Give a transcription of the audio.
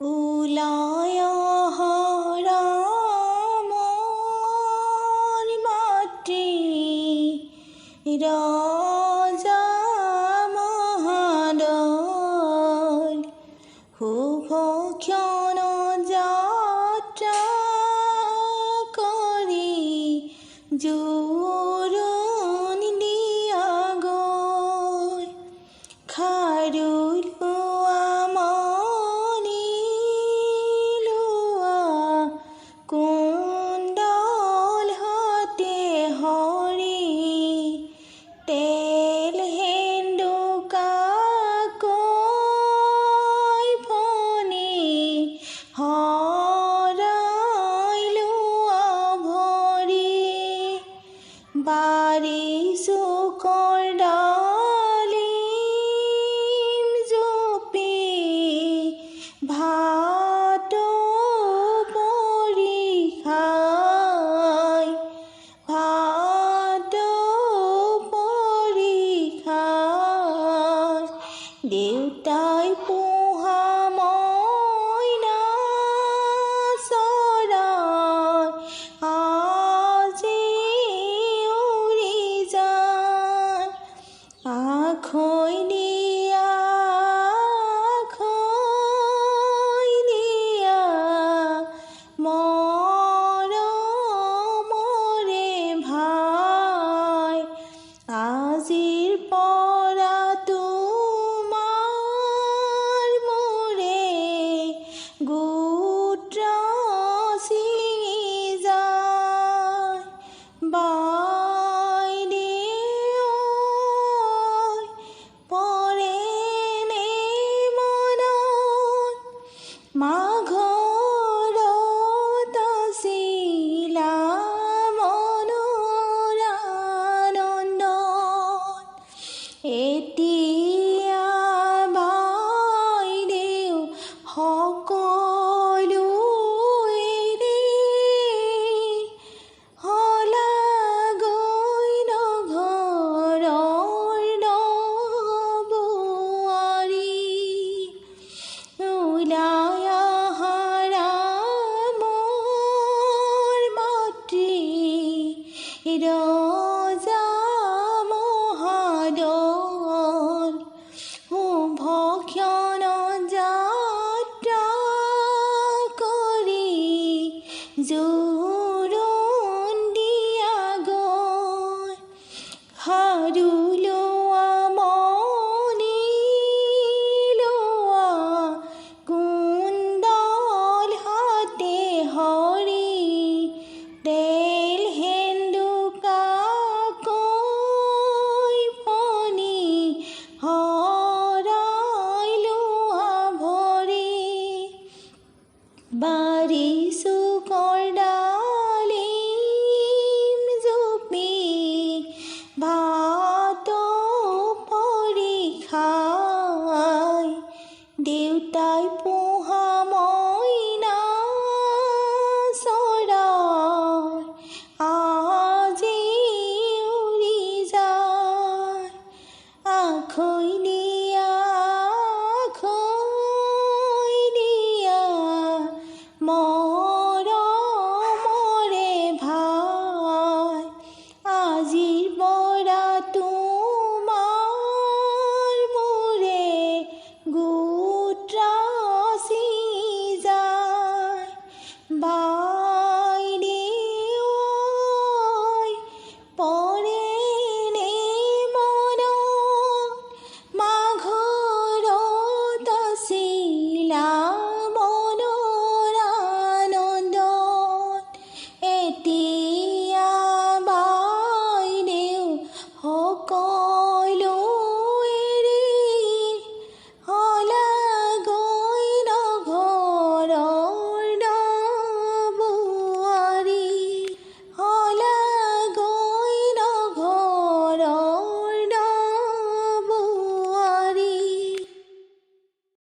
ওলাই ৰামৰ মাতৃ ৰজা মহাদল শুভক্ষণ যাত্ৰা কৰি জোৰোণ দিয়া গৈ খাৰু লোৱা মণি লোৱা কুণ্ডল হাতে হৰি তেল সেন্দুকাকৈ ফণি হৰাই লোৱা ভৰি বাৰী চুকৰ ডালিম জপি ভাত পৰি খাই দেউতাই পোহা মইনা চৰাই আজি উৰি যায় আখৈ দিয়া মৰমৰে ভাই আজিৰ পৰা তোমাৰ মোৰে গোত্ৰ ছিঙি যায় বাইদেউ পৰেনে মনত মাঘৰত আছিলা মনৰ আনন্দত এতিয়া বাইদেউ সকলো এৰি হলাগৈ নঘৰৰ নবোৱাৰী ওলাই ৰামৰ মাতৃ ৰজা মহাদল শুভক্ষণ যাত্ৰা কৰি জোৰোণ দিয়া গৈ খাৰু লোৱা মণি লোৱা কুণ্ডল হাতে হৰি তেল সেন্দুকাকৈ ফণি হৰাই লোৱা ভৰি বাৰী চুকৰ ডালিম জপি ভাত পৰি খাই দেউতাই